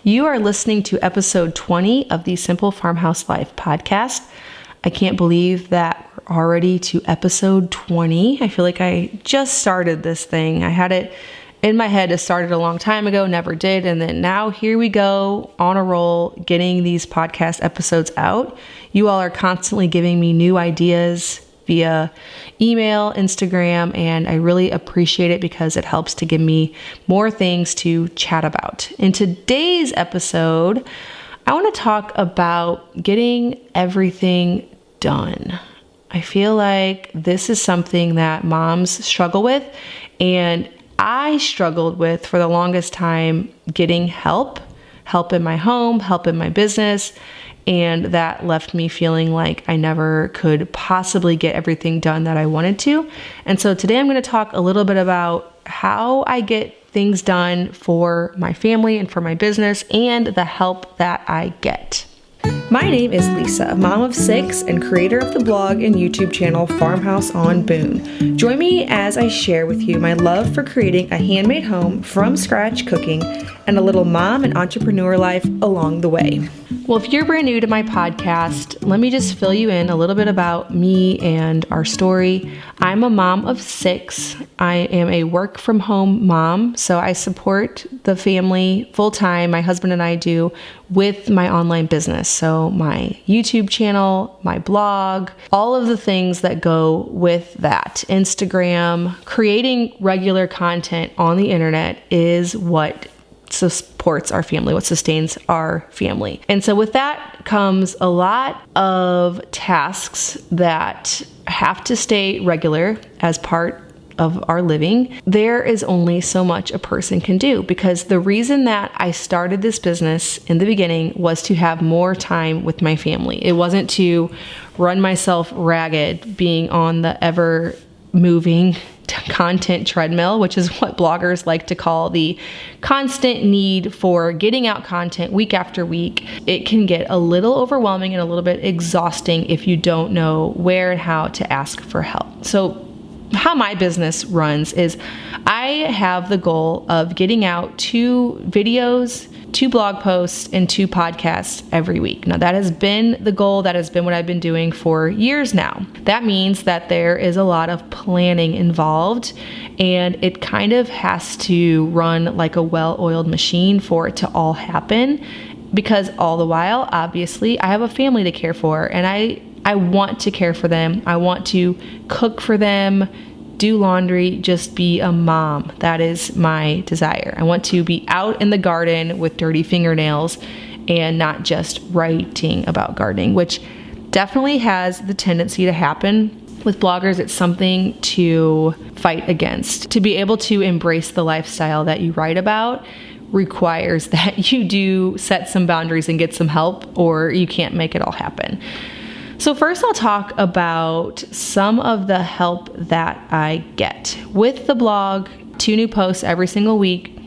You are listening to episode 20 of the Simple Farmhouse Life podcast. I can't believe that we're already to episode 20. I feel like I just started this thing. I had it in my head to start it a long time ago, never did. And then now here we go on a roll, getting these podcast episodes out. You all are constantly giving me new ideas via email, Instagram, and I really appreciate it because it helps to give me more things to chat about. In today's episode, I want to talk about getting everything done. I feel like this is something that moms struggle with, and I struggled with for the longest time getting help in my home, help in my business, and that left me feeling like I never could possibly get everything done that I wanted to. And so today I'm going to talk a little bit about how I get things done for my family and for my business and the help that I get. My name is Lisa, mom of 6 and creator of the blog and YouTube channel Farmhouse on Boone. Join me as I share with you my love for creating a handmade home from scratch cooking and a little mom and entrepreneur life along the way. Well, if you're brand new to my podcast, let me just fill you in a little bit about me and our story. I'm a mom of 6. I am a work from home mom, so I support the family full time. My husband and I do with my online business. So my YouTube channel, my blog, all of the things that go with that. Instagram, creating regular content on the internet is what supports our family, what sustains our family. And so with that comes a lot of tasks that have to stay regular as part of our living. There is only so much a person can do, because the reason that I started this business in the beginning was to have more time with my family. It wasn't to run myself ragged being on the ever moving content treadmill, which is what bloggers like to call the constant need for getting out content week after week. It can get a little overwhelming and a little bit exhausting if you don't know where and how to ask for help. So how my business runs is I have the goal of getting out 2 videos, 2 blog posts, and 2 podcasts every week. Now that has been the goal. That has been what I've been doing for years now. That means that there is a lot of planning involved, and it kind of has to run like a well-oiled machine for it to all happen, because all the while, obviously, I have a family to care for, and I want to care for them. I want to cook for them, do laundry, just be a mom. That is my desire. I want to be out in the garden with dirty fingernails and not just writing about gardening, which definitely has the tendency to happen with bloggers. It's something to fight against. To be able to embrace the lifestyle that you write about requires that you do set some boundaries and get some help, or you can't make it all happen. So first I'll talk about some of the help that I get. With the blog, 2 new posts every single week,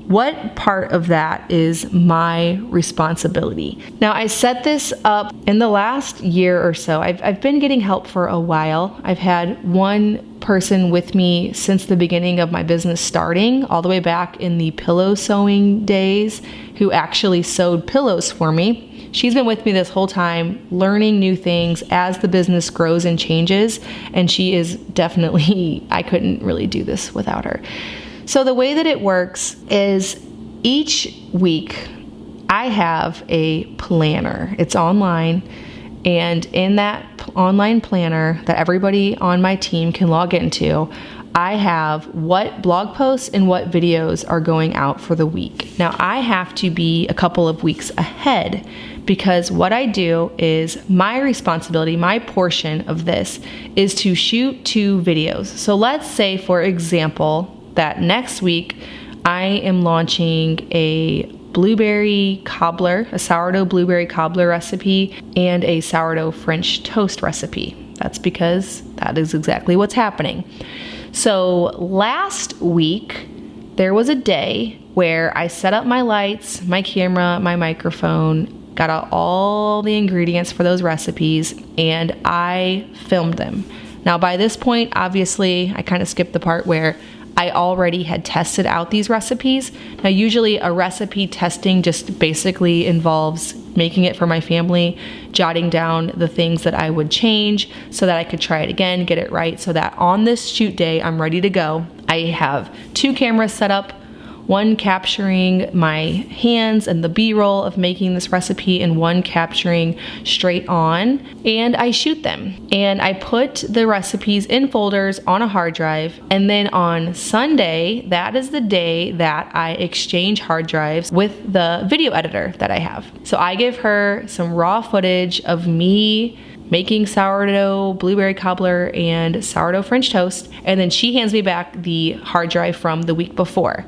what part of that is my responsibility? Now, I set this up in the last year or so. I've been getting help for a while. I've had one person with me since the beginning of my business starting, all the way back in the pillow sewing days, who actually sewed pillows for me. She's been with me this whole time, learning new things as the business grows and changes, and she is definitely, I couldn't really do this without her. So the way that it works is each week I have a planner. It's online, and in that online planner that everybody on my team can log into, I have what blog posts and what videos are going out for the week. Now, I have to be a couple of weeks ahead, because what I do is my responsibility, my portion of this is to shoot 2 videos. So let's say, for example, that next week I am launching a blueberry cobbler, a sourdough blueberry cobbler recipe, and a sourdough French toast recipe. That's because that is exactly what's happening. So last week, there was a day where I set up my lights, my camera, my microphone, got out all the ingredients for those recipes, and I filmed them. Now, by this point, obviously, I kind of skipped the part where I already had tested out these recipes. Now, usually a recipe testing just basically involves making it for my family, jotting down the things that I would change so that I could try it again, get it right, so that on this shoot day, I'm ready to go. I have 2 cameras set up, one capturing my hands and the B-roll of making this recipe, and one capturing straight on, and I shoot them. And I put the recipes in folders on a hard drive, and then on Sunday, that is the day that I exchange hard drives with the video editor that I have. So I give her some raw footage of me making sourdough, blueberry cobbler, and sourdough French toast, and then she hands me back the hard drive from the week before.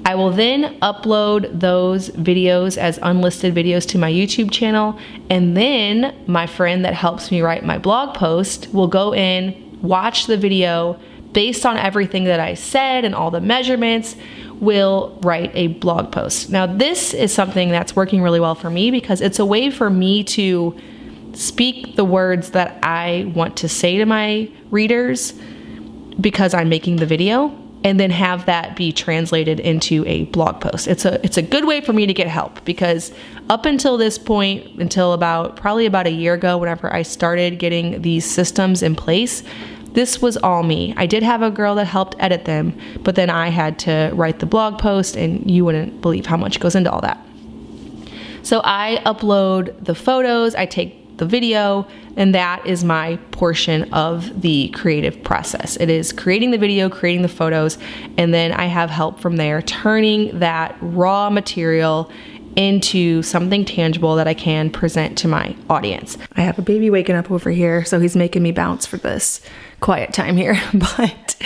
I will then upload those videos as unlisted videos to my YouTube channel, and then my friend that helps me write my blog post will go in, watch the video, based on everything that I said and all the measurements, will write a blog post. Now, this is something that's working really well for me because it's a way for me to speak the words that I want to say to my readers because I'm making the video, and then have that be translated into a blog post. It's a good way for me to get help, because up until this point, until probably about a year ago, whenever I started getting these systems in place, this was all me. I did have a girl that helped edit them, but then I had to write the blog post, and you wouldn't believe how much goes into all that. So I upload the photos, I take the video, and that is my portion of the creative process. It is creating the video, creating the photos, and then I have help from there, turning that raw material into something tangible that I can present to my audience. I have a baby waking up over here, so he's making me bounce for this quiet time here. But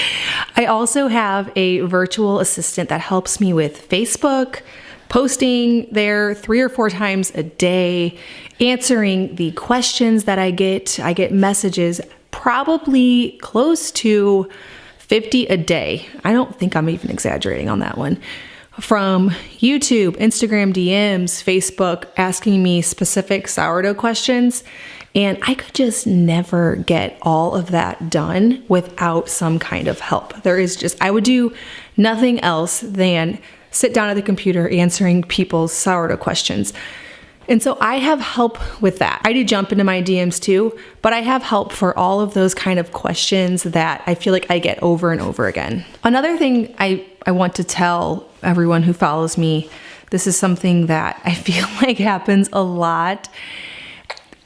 I also have a virtual assistant that helps me with Facebook, posting there 3 or 4 times a day, answering the questions that I get. I get messages probably close to 50 a day. I don't think I'm even exaggerating on that one. From YouTube, Instagram DMs, Facebook, asking me specific sourdough questions. And I could just never get all of that done without some kind of help. I would do nothing else than sit down at the computer answering people's sourdough questions. And so I have help with that. I do jump into my DMs too, but I have help for all of those kind of questions that I feel like I get over and over again. Another thing I want to tell everyone who follows me, this is something that I feel like happens a lot,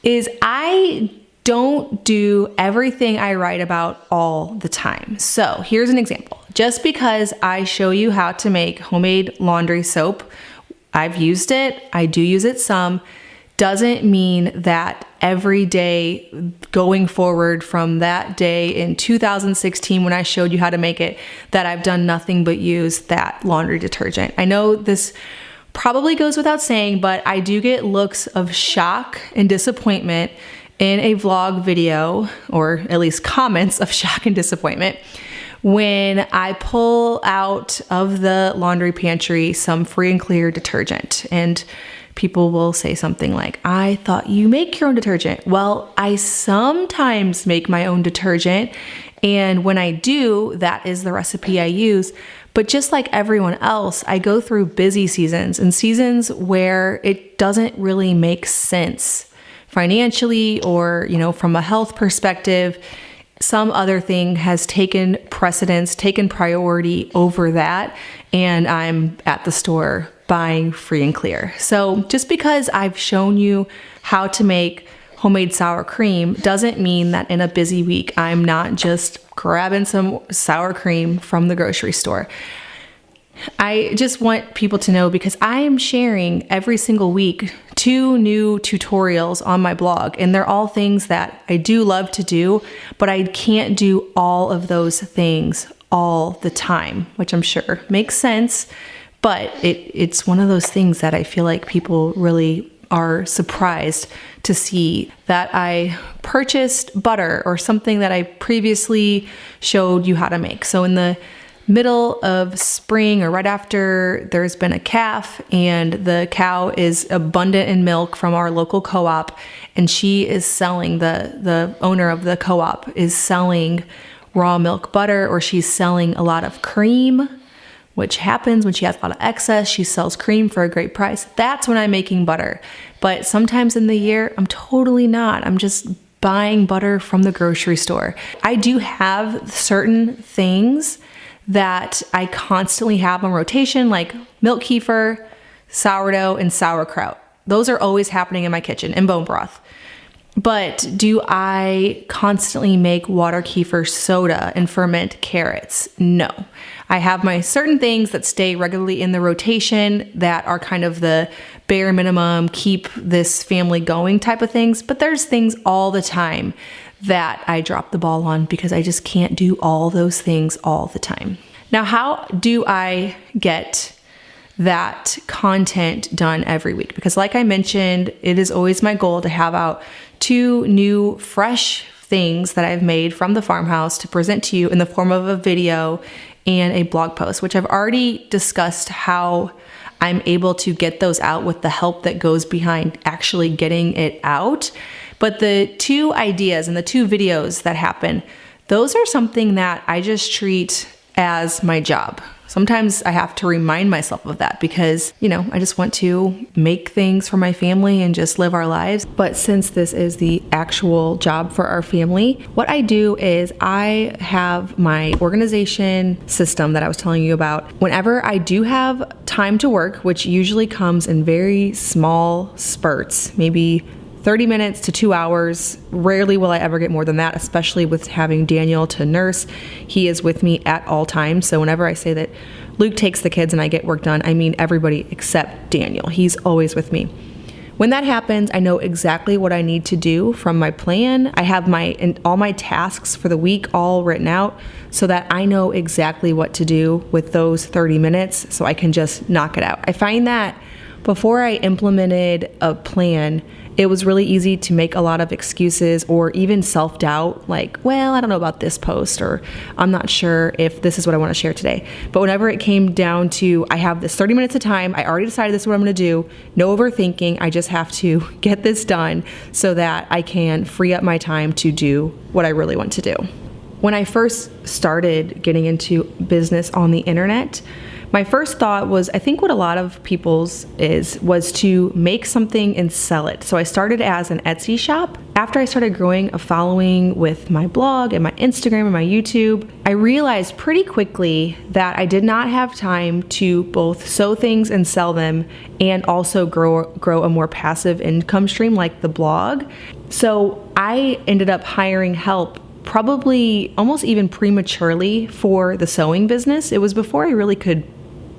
is I don't do everything I write about all the time. So here's an example. Just because I show you how to make homemade laundry soap, I've used it, I do use it some, doesn't mean that every day going forward from that day in 2016 when I showed you how to make it, that I've done nothing but use that laundry detergent. I know this probably goes without saying, but I do get looks of shock and disappointment in a vlog video, or at least comments of shock and disappointment, when I pull out of the laundry pantry some free and clear detergent, and people will say something like, I thought you make your own detergent. Well, I sometimes make my own detergent, and when I do, that is the recipe I use. But just like everyone else, I go through busy seasons and seasons where it doesn't really make sense financially, or, from a health perspective. Some other thing has taken precedence, taken priority over that, and I'm at the store buying free and clear. So just because I've shown you how to make homemade sour cream doesn't mean that in a busy week I'm not just grabbing some sour cream from the grocery store. I just want people to know, because I am sharing every single week 2 new tutorials on my blog, and they're all things that I do love to do, but I can't do all of those things all the time, which I'm sure makes sense, but it's one of those things that I feel like people really are surprised to see, that I purchased butter or something that I previously showed you how to make. So in the middle of spring, or right after there's been a calf, and the cow is abundant in milk from our local co-op, and she is selling, the owner of the co-op is selling raw milk butter, or she's selling a lot of cream, which happens when she has a lot of excess. She sells cream for a great price. That's when I'm making butter. But sometimes in the year, I'm totally not. I'm just buying butter from the grocery store. I do have certain things that I constantly have on rotation, like milk kefir, sourdough, and sauerkraut. Those are always happening in my kitchen, and bone broth. But do I constantly make water kefir soda and ferment carrots? No. I have my certain things that stay regularly in the rotation that are kind of the bare minimum, keep this family going type of things. But there's things all the time that I drop the ball on because I just can't do all those things all the time. Now, how do I get that content done every week? Because like I mentioned, it is always my goal to have out 2 new fresh things that I've made from the farmhouse to present to you in the form of a video and a blog post, which I've already discussed how I'm able to get those out with the help that goes behind actually getting it out. But the 2 ideas and the 2 videos that happen, those are something that I just treat as my job. Sometimes I have to remind myself of that because, I just want to make things for my family and just live our lives. But since this is the actual job for our family, what I do is I have my organization system that I was telling you about. Whenever I do have time to work, which usually comes in very small spurts, maybe 30 minutes to 2 hours. Rarely will I ever get more than that, especially with having Daniel to nurse. He is with me at all times. So whenever I say that Luke takes the kids and I get work done, I mean everybody except Daniel. He's always with me. When that happens, I know exactly what I need to do from my plan. I have all my tasks for the week all written out so that I know exactly what to do with those 30 minutes so I can just knock it out. I find that before I implemented a plan, it was really easy to make a lot of excuses or even self-doubt, like, well, I don't know about this post, or I'm not sure if this is what I want to share today. But whenever it came down to, I have this 30 minutes of time, I already decided this is what I'm going to do, no overthinking, I just have to get this done so that I can free up my time to do what I really want to do. When I first started getting into business on the internet, my first thought was, I think what a lot of people's was to make something and sell it. So I started as an Etsy shop. After I started growing a following with my blog and my Instagram and my YouTube, I realized pretty quickly that I did not have time to both sew things and sell them and also grow a more passive income stream like the blog. So I ended up hiring help probably almost even prematurely for the sewing business. It was before I really could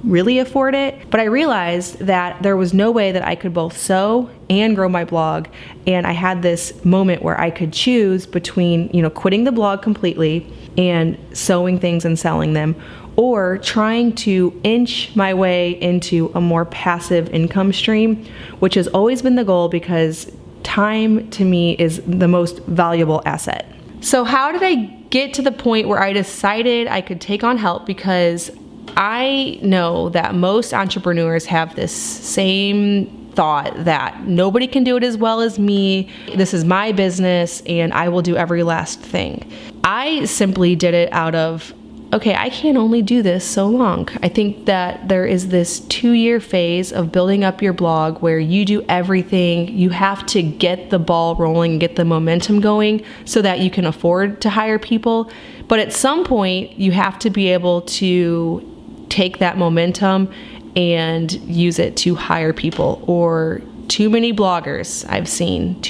afford it, but I realized that there was no way that I could both sew and grow my blog, and I had this moment where I could choose between, quitting the blog completely and sewing things and selling them, or trying to inch my way into a more passive income stream, which has always been the goal because time to me is the most valuable asset. So how did I get to the point where I decided I could take on help? Because I know that most entrepreneurs have this same thought that nobody can do it as well as me. This is my business and I will do every last thing. I simply did it out of, okay, I can only do this so long. I think that there is this 2-year phase of building up your blog where you do everything. You have to get the ball rolling and get the momentum going so that you can afford to hire people. But at some point, you have to be able to take that momentum and use it to hire people. Or too many bloggers I've seen,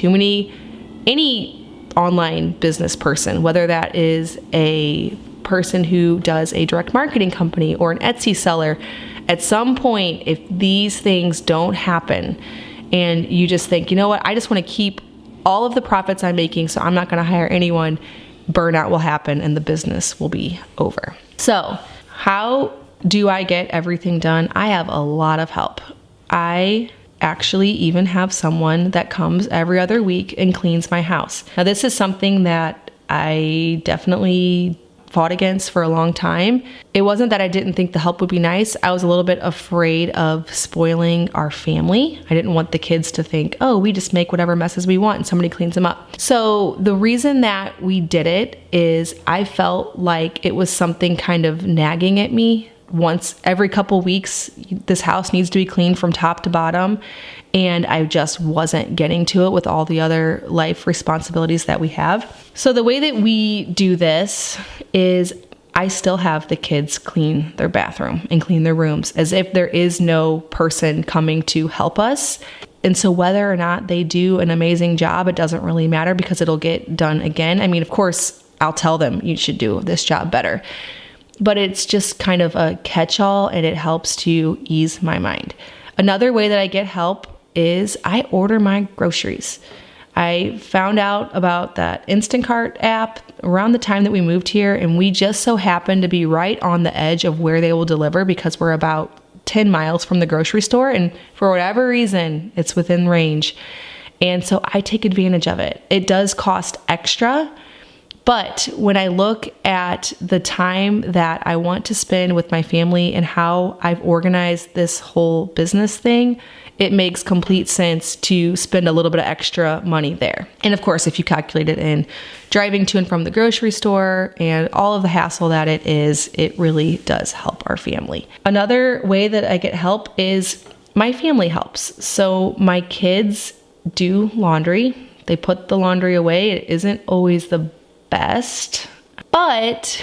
any online business person, whether that is a person who does a direct marketing company or an Etsy seller, at some point, if these things don't happen and you just think, you know what, I just want to keep all of the profits I'm making, so I'm not going to hire anyone, burnout will happen and the business will be over. So how do I get everything done? I have a lot of help. I actually even have someone that comes every other week and cleans my house. Now, this is something that I definitely fought against for a long time. It wasn't that I didn't think the help would be nice. I was a little bit afraid of spoiling our family. I didn't want the kids to think, oh, we just make whatever messes we want and somebody cleans them up. So the reason that we did it is I felt like it was something kind of nagging at me. Once every couple weeks, this house needs to be cleaned from top to bottom. And I just wasn't getting to it with all the other life responsibilities that we have. So the way that we do this is I still have the kids clean their bathroom and clean their rooms as if there is no person coming to help us. And so whether or not they do an amazing job, it doesn't really matter because it'll get done again. I mean, of course, I'll tell them you should do this job better. But it's just kind of a catch-all and it helps to ease my mind. Another way that I get help is I order my groceries. I found out about that Instacart app around the time that we moved here, and we just so happened to be right on the edge of where they will deliver because we're about 10 miles from the grocery store, and for whatever reason, it's within range. And so I take advantage of it. It does cost extra, but when I look at the time that I want to spend with my family and how I've organized this whole business thing, it makes complete sense to spend a little bit of extra money there. And of course, if you calculate it in driving to and from the grocery store and all of the hassle that it is, it really does help our family. Another way that I get help is my family helps. So my kids do laundry. They put the laundry away. It isn't always the best, but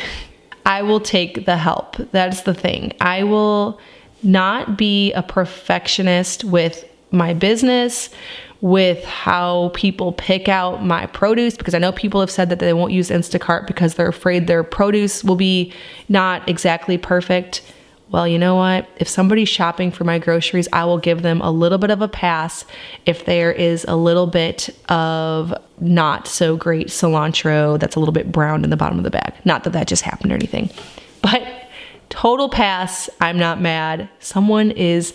I will take the help. That's the thing. I will not be a perfectionist with my business, with how people pick out my produce, because I know people have said that they won't use Instacart because they're afraid their produce will be not exactly perfect. Well, you know what? If somebody's shopping for my groceries, I will give them a little bit of a pass if there is a little bit of not so great cilantro that's a little bit browned in the bottom of the bag. Not that that just happened or anything, but total pass. I'm not mad. Someone is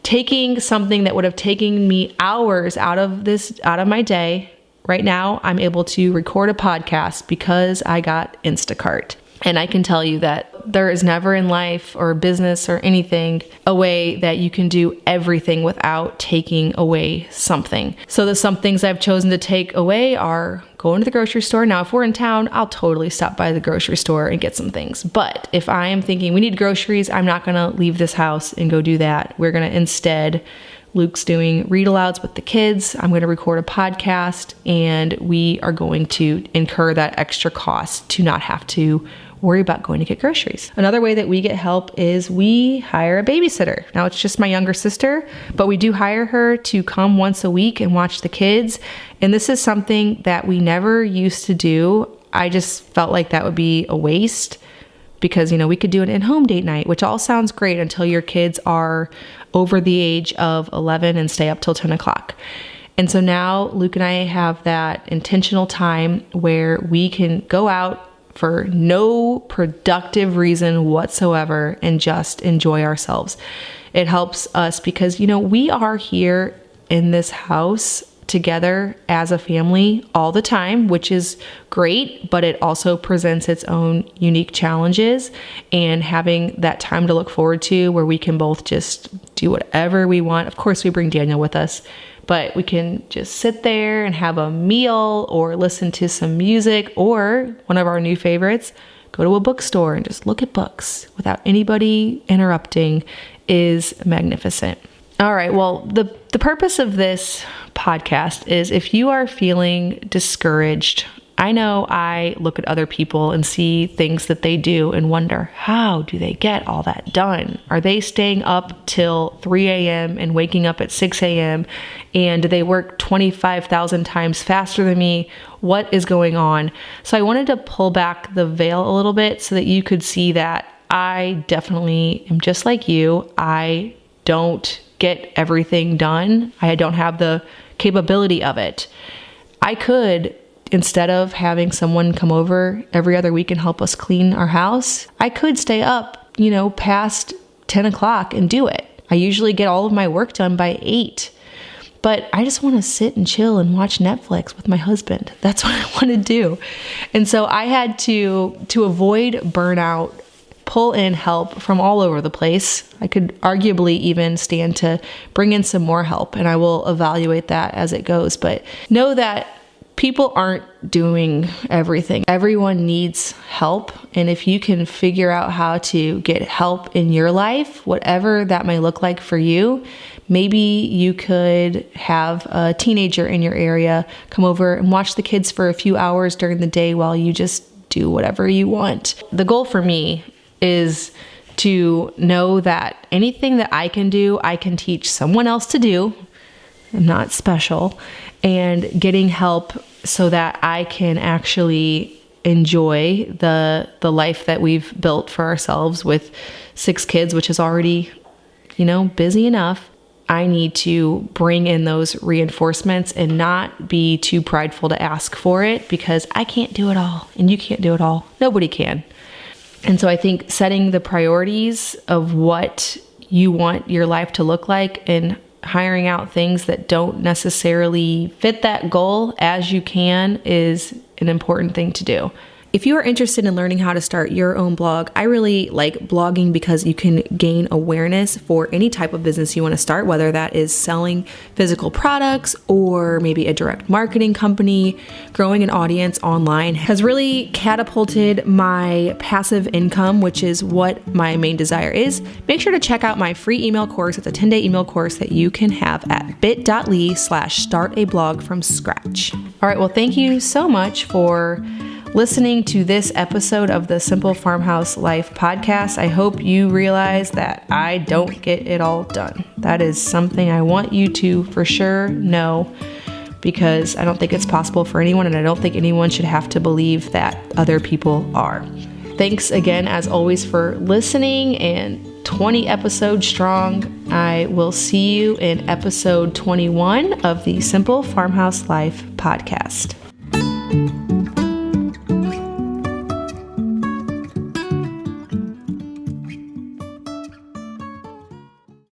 taking something that would have taken me hours out of my day. Right now, I'm able to record a podcast because I got Instacart. And I can tell you that there is never in life or business or anything a way that you can do everything without taking away something. So the some things I've chosen to take away are going to the grocery store. Now, if we're in town, I'll totally stop by the grocery store and get some things. But if I am thinking we need groceries, I'm not going to leave this house and go do that. We're going to instead, Luke's doing read alouds with the kids. I'm going to record a podcast, and we are going to incur that extra cost to not have to worry about going to get groceries. Another way that we get help is we hire a babysitter. Now, it's just my younger sister, but we do hire her to come once a week and watch the kids. And this is something that we never used to do. I just felt like that would be a waste because, we could do an in-home date night, which all sounds great until your kids are over the age of 11 and stay up till 10 o'clock. And so now Luke and I have that intentional time where we can go out for no productive reason whatsoever and just enjoy ourselves. It helps us because, we are here in this house together as a family all the time, which is great, but it also presents its own unique challenges. And having that time to look forward to where we can both just do whatever we want. Of course, we bring Daniel with us, but we can just sit there and have a meal or listen to some music, or one of our new favorites, go to a bookstore and just look at books without anybody interrupting is magnificent. All right. Well, the purpose of this podcast is if you are feeling discouraged, I know I look at other people and see things that they do and wonder, how do they get all that done? Are they staying up till 3 a.m. and waking up at 6 a.m.? And do they work 25,000 times faster than me? What is going on? So I wanted to pull back the veil a little bit so that you could see that I definitely am just like you. I don't get everything done. I don't have the capability of it. I could, instead of having someone come over every other week and help us clean our house, I could stay up, past 10 o'clock and do it. I usually get all of my work done by 8. but I just want to sit and chill and watch Netflix with my husband. That's what I want to do. And so I had to avoid burnout, pull in help from all over the place. I could arguably even stand to bring in some more help, and I will evaluate that as it goes. But know that people aren't doing everything. Everyone needs help. And if you can figure out how to get help in your life, whatever that may look like for you, maybe you could have a teenager in your area come over and watch the kids for a few hours during the day while you just do whatever you want. The goal for me is to know that anything that I can do, I can teach someone else to do. I'm not special. And getting help so that I can actually enjoy the life that we've built for ourselves with 6 kids, which is already, busy enough. I need to bring in those reinforcements and not be too prideful to ask for it, because I can't do it all and you can't do it all. Nobody can. And so I think setting the priorities of what you want your life to look like and hiring out things that don't necessarily fit that goal as you can is an important thing to do. If you are interested in learning how to start your own blog, I really like blogging because you can gain awareness for any type of business you want to start, whether that is selling physical products or maybe a direct marketing company. Growing an audience online has really catapulted my passive income, which is what my main desire is. Make sure to check out my free email course. It's a 10-day email course that you can have at bit.ly/startablogfromscratch. All right, well, thank you so much for listening to this episode of the Simple Farmhouse Life podcast. I hope you realize that I don't get it all done. That is something I want you to for sure know, because I don't think it's possible for anyone, and I don't think anyone should have to believe that other people are. Thanks again, as always, for listening, and 20 episodes strong. I will see you in episode 21 of the Simple Farmhouse Life podcast.